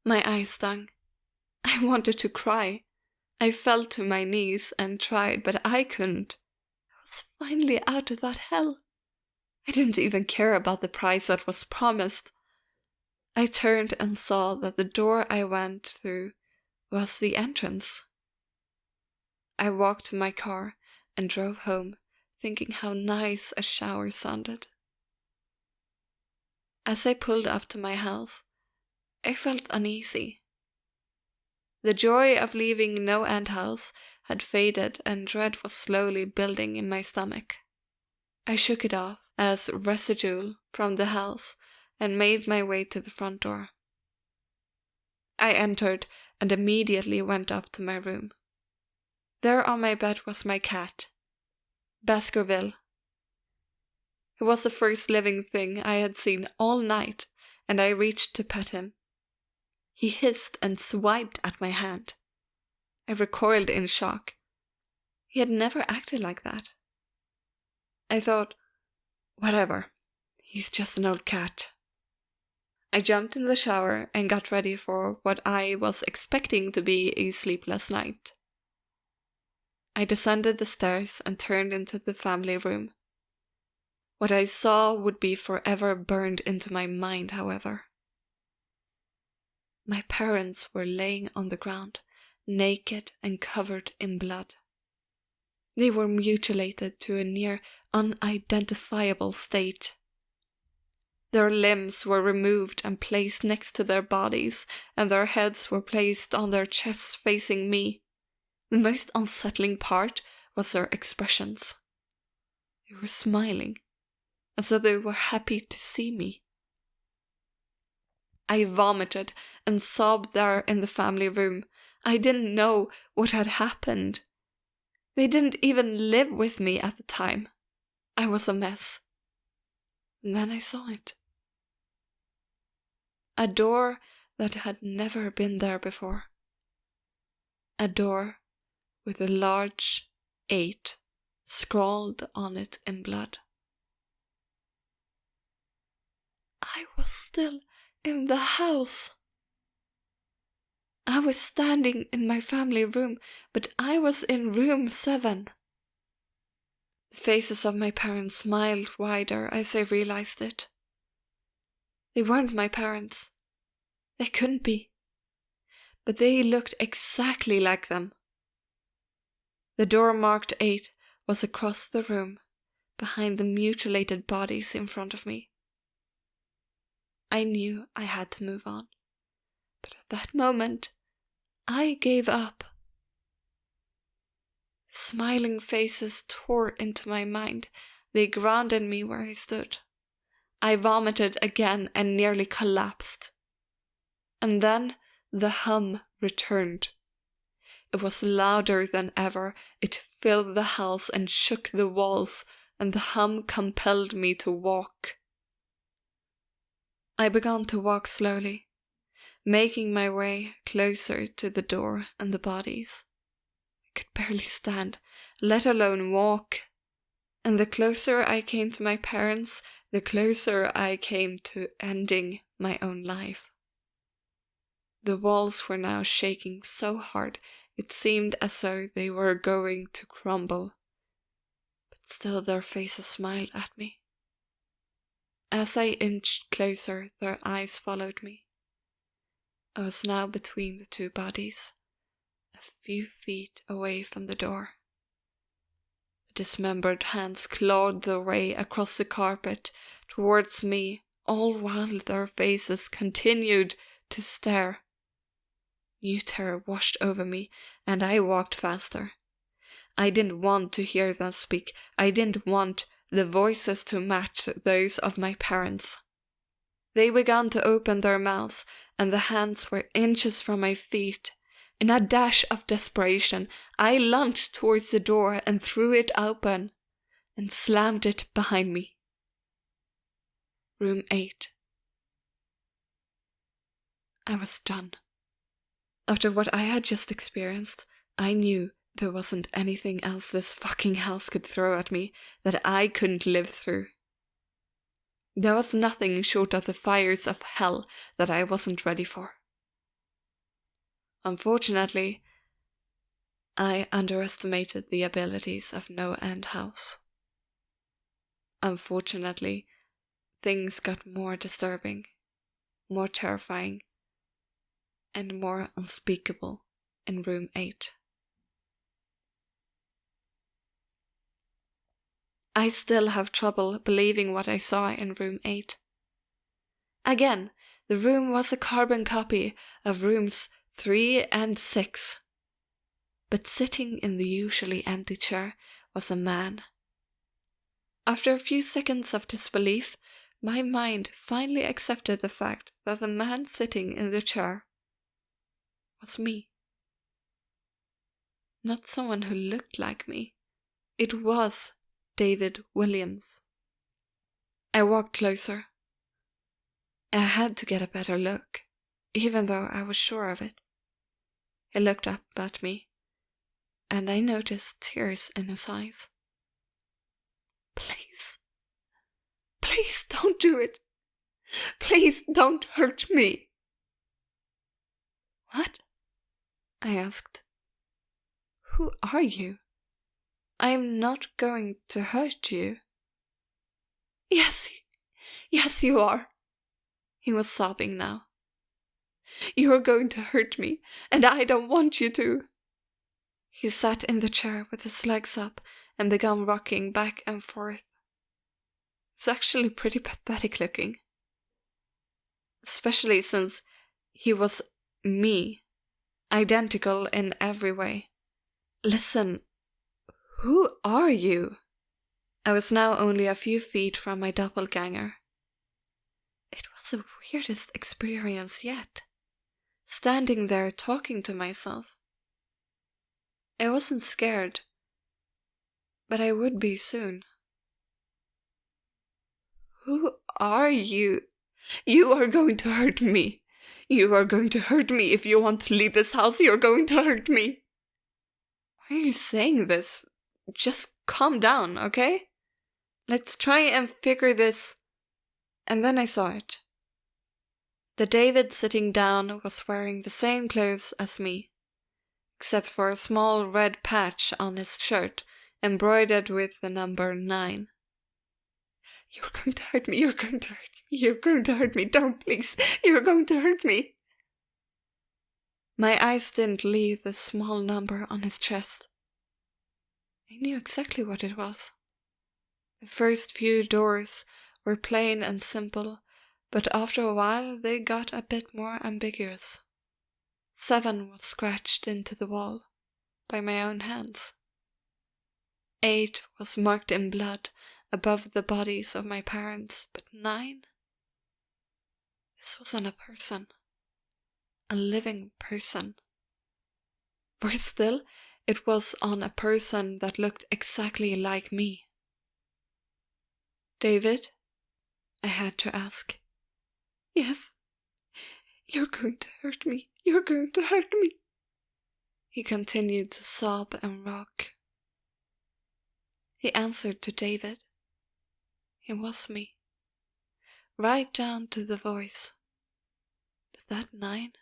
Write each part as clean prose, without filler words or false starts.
My eyes stung. I wanted to cry. I fell to my knees and tried, but I couldn't. I was finally out of that hell. I didn't even care about the prize that was promised. I turned and saw that the door I went through was the entrance. I walked to my car and drove home, thinking how nice a shower sounded. As I pulled up to my house, I felt uneasy. The joy of leaving NoEnd House had faded and dread was slowly building in my stomach. I shook it off as residue from the house and made my way to the front door. I entered and immediately went up to my room. There on my bed was my cat, Baskerville. He was the first living thing I had seen all night, and I reached to pet him. He hissed and swiped at my hand. I recoiled in shock. He had never acted like that. I thought, whatever, he's just an old cat. I jumped in the shower and got ready for what I was expecting to be a sleepless night. I descended the stairs and turned into the family room. What I saw would be forever burned into my mind, however. My parents were laying on the ground, naked and covered in blood. They were mutilated to a near unidentifiable state. Their limbs were removed and placed next to their bodies, and their heads were placed on their chests facing me. The most unsettling part was their expressions. They were smiling, as though they were happy to see me. I vomited and sobbed there in the family room. I didn't know what had happened. They didn't even live with me at the time. I was a mess. And then I saw it. A door that had never been there before. A door with a large 8 scrawled on it in blood. I was still in the house. I was standing in my family room, but I was in room 7. The faces of my parents smiled wider as I realized it. They weren't my parents. They couldn't be. But they looked exactly like them. The door marked 8 was across the room, behind the mutilated bodies in front of me. I knew I had to move on, but at that moment, I gave up. Smiling faces tore into my mind. They grounded me where I stood. I vomited again and nearly collapsed. And then the hum returned. It was louder than ever. It filled the house and shook the walls, and the hum compelled me to walk. I began to walk slowly, making my way closer to the door and the bodies. I could barely stand, let alone walk. And the closer I came to my parents, the closer I came to ending my own life. The walls were now shaking so hard it seemed as though they were going to crumble. But still their faces smiled at me. As I inched closer, their eyes followed me. I was now between the 2 bodies, a few feet away from the door. The dismembered hands clawed their way across the carpet towards me, all while their faces continued to stare. New terror washed over me, and I walked faster. I didn't want to hear them speak. I didn't want the voices to match those of my parents. They began to open their mouths, and the hands were inches from my feet. In a dash of desperation, I lunged towards the door and threw it open, and slammed it behind me. Room 8. I was done. After what I had just experienced, I knew there wasn't anything else this fucking house could throw at me that I couldn't live through. There was nothing short of the fires of hell that I wasn't ready for. Unfortunately, I underestimated the abilities of NoEnd House. Unfortunately, things got more disturbing, more terrifying, and more unspeakable in room 8. I still have trouble believing what I saw in room 8. Again, the room was a carbon copy of rooms 3 and 6. But sitting in the usually empty chair was a man. After a few seconds of disbelief, my mind finally accepted the fact that the man sitting in the chair was me. Not someone who looked like me. It was David Williams. I walked closer. I had to get a better look, even though I was sure of it. He looked up at me, and I noticed tears in his eyes. Please, please don't do it. Please don't hurt me. What? I asked. Who are you? I am not going to hurt you. Yes, you are. He was sobbing now. You're going to hurt me, and I don't want you to. He sat in the chair with his legs up and began rocking back and forth. It's actually pretty pathetic looking. Especially since he was me, identical in every way. Listen, who are you? I was now only a few feet from my doppelganger. It was the weirdest experience yet, standing there talking to myself. I wasn't scared, but I would be soon. Who are you? You are going to hurt me. You are going to hurt me. If you want to leave this house, you're going to hurt me. Why are you saying this? Just calm down, okay? Let's try and figure this. And then I saw it. The David sitting down was wearing the same clothes as me, except for a small red patch on his shirt embroidered with the number 9. You're going to hurt me, you're going to hurt me, you're going to hurt me, don't please, you're going to hurt me. My eyes didn't leave the small number on his chest. I knew exactly what it was. The first few doors were plain and simple, but after a while they got a bit more ambiguous. 7 was scratched into the wall by my own hands. 8 was marked in blood above the bodies of my parents, but 9? This wasn't a person. A living person. Worse still, it was on a person that looked exactly like me. David? I had to ask. Yes. You're going to hurt me. You're going to hurt me. He continued to sob and rock. He answered to David. It was me. Right down to the voice. But that 9?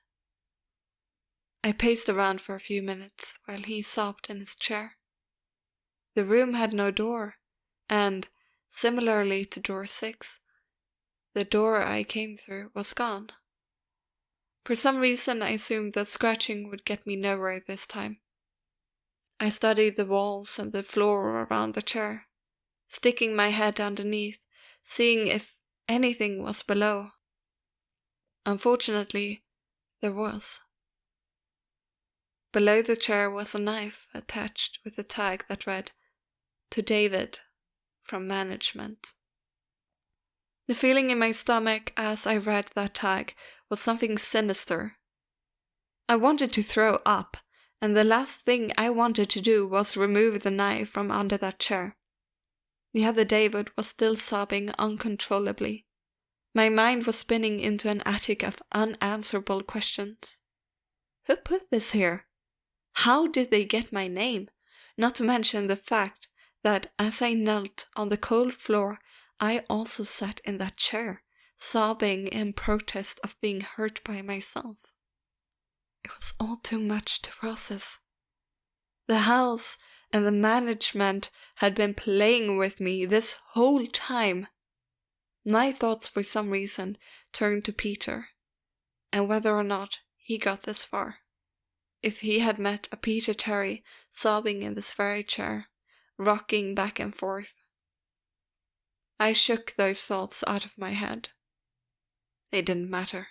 I paced around for a few minutes while he sobbed in his chair. The room had no door, and, similarly to door 6, the door I came through was gone. For some reason I assumed that scratching would get me nowhere this time. I studied the walls and the floor around the chair, sticking my head underneath, seeing if anything was below. Unfortunately, there was. Below the chair was a knife attached with a tag that read, "To David, from management." The feeling in my stomach as I read that tag was something sinister. I wanted to throw up, and the last thing I wanted to do was remove the knife from under that chair. The other David was still sobbing uncontrollably. My mind was spinning into an attic of unanswerable questions. Who put this here? How did they get my name? Not to mention the fact that as I knelt on the cold floor, I also sat in that chair, sobbing in protest of being hurt by myself. It was all too much to process. The house and the management had been playing with me this whole time. My thoughts for some reason turned to Peter, and whether or not he got this far. If he had met a Peter Terry sobbing in this very chair, rocking back and forth. I shook those thoughts out of my head. They didn't matter.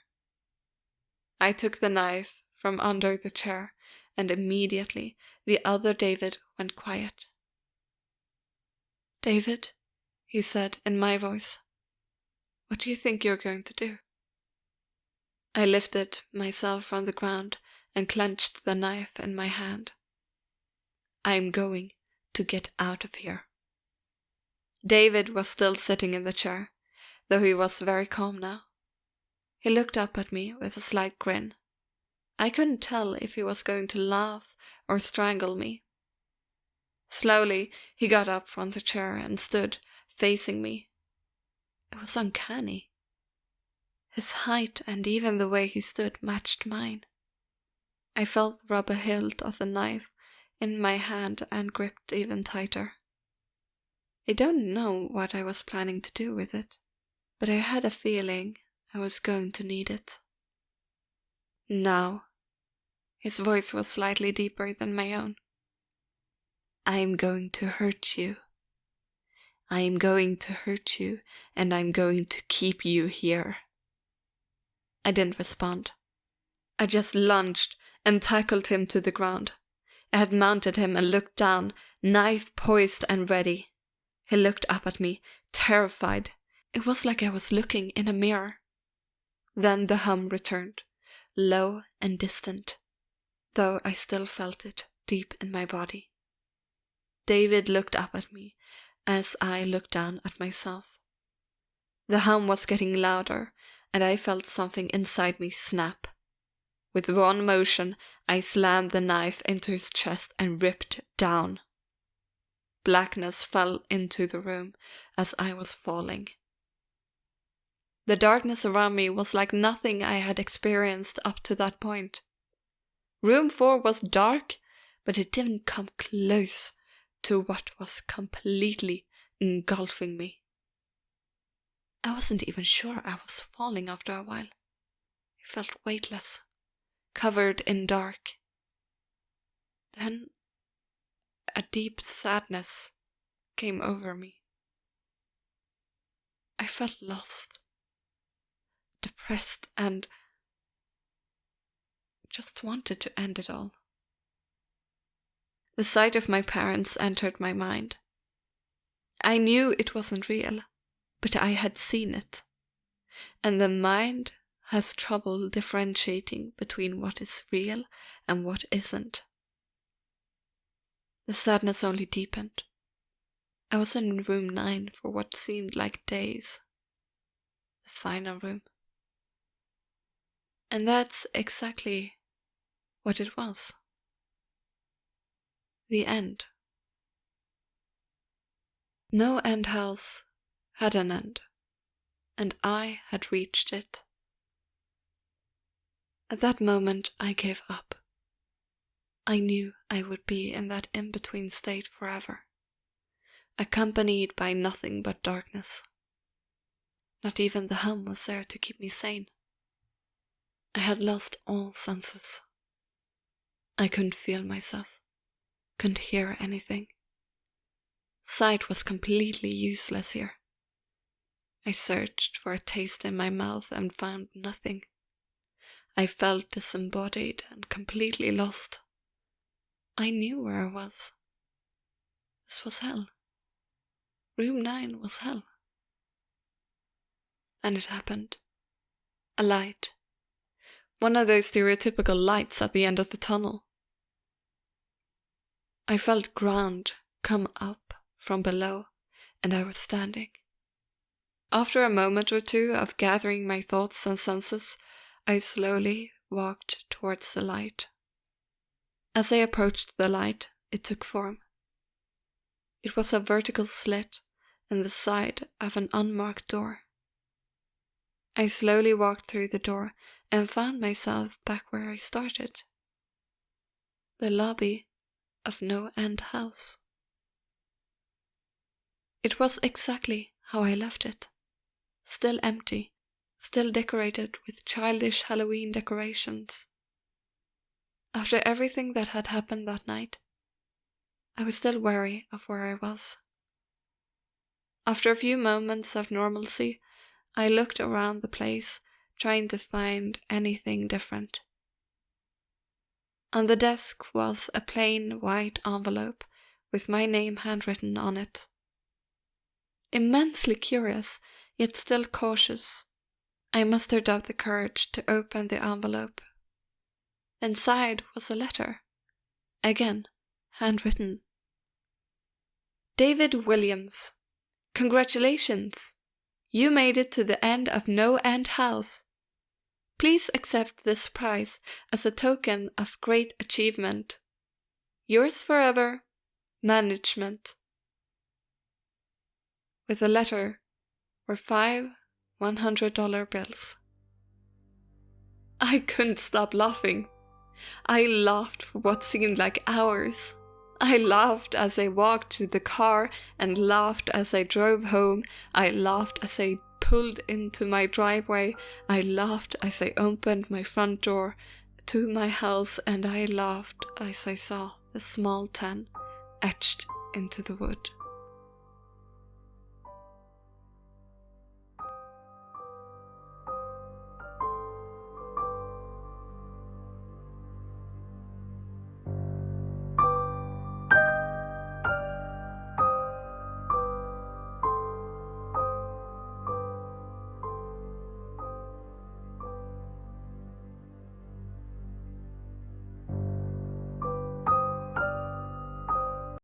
I took the knife from under the chair, and immediately the other David went quiet. "David," he said in my voice, "what do you think you're going to do?" I lifted myself from the ground and clenched the knife in my hand. "I'm going to get out of here." David was still sitting in the chair, though he was very calm now. He looked up at me with a slight grin. I couldn't tell if he was going to laugh or strangle me. Slowly, he got up from the chair and stood facing me. It was uncanny. His height and even the way he stood matched mine. I felt the rubber hilt of the knife in my hand and gripped even tighter. I don't know what I was planning to do with it, but I had a feeling I was going to need it. "Now," his voice was slightly deeper than my own, "I'm going to hurt you. I'm going to hurt you, and I'm going to keep you here." I didn't respond. I just lunged and tackled him to the ground. I had mounted him and looked down, knife poised and ready. He looked up at me, terrified. It was like I was looking in a mirror. Then the hum returned, low and distant, though I still felt it deep in my body. David looked up at me as I looked down at myself. The hum was getting louder, and I felt something inside me snap. With one motion, I slammed the knife into his chest and ripped down. Blackness fell into the room as I was falling. The darkness around me was like nothing I had experienced up to that point. Room 4 was dark, but it didn't come close to what was completely engulfing me. I wasn't even sure I was falling after a while. I felt weightless, covered in dark. Then a deep sadness came over me. I felt lost, depressed, and just wanted to end it all. The sight of my parents entered my mind. I knew it wasn't real, but I had seen it, and the mind has trouble differentiating between what is real and what isn't. The sadness only deepened. I was in room 9 for what seemed like days. The final room. And that's exactly what it was. The end. NoEnd House had an end, and I had reached it. At that moment, I gave up. I knew I would be in that in-between state forever, accompanied by nothing but darkness. Not even the hum was there to keep me sane. I had lost all senses. I couldn't feel myself, couldn't hear anything. Sight was completely useless here. I searched for a taste in my mouth and found nothing. I felt disembodied and completely lost. I knew where I was. This was hell. Room 9 was hell. And it happened. A light. One of those stereotypical lights at the end of the tunnel. I felt ground come up from below, and I was standing. After a moment or two of gathering my thoughts and senses, I slowly walked towards the light. As I approached the light, it took form. It was a vertical slit in the side of an unmarked door. I slowly walked through the door and found myself back where I started. The lobby of NoEnd House. It was exactly how I left it. Still empty, still decorated with childish Halloween decorations. After everything that had happened that night, I was still wary of where I was. After a few moments of normalcy, I looked around the place, trying to find anything different. On the desk was a plain white envelope with my name handwritten on it. Immensely curious, yet still cautious, I mustered up the courage to open the envelope. Inside was a letter, again handwritten. David Williams, congratulations! You made it to the end of NoEnd House. Please accept this prize as a token of great achievement. Yours forever, Management. With the letter were 5 $100 bills. I couldn't stop laughing. I laughed for what seemed like hours. I laughed as I walked to the car and laughed as I drove home. I laughed as I pulled into my driveway. I laughed as I opened my front door to my house, and I laughed as I saw the small 10 etched into the wood.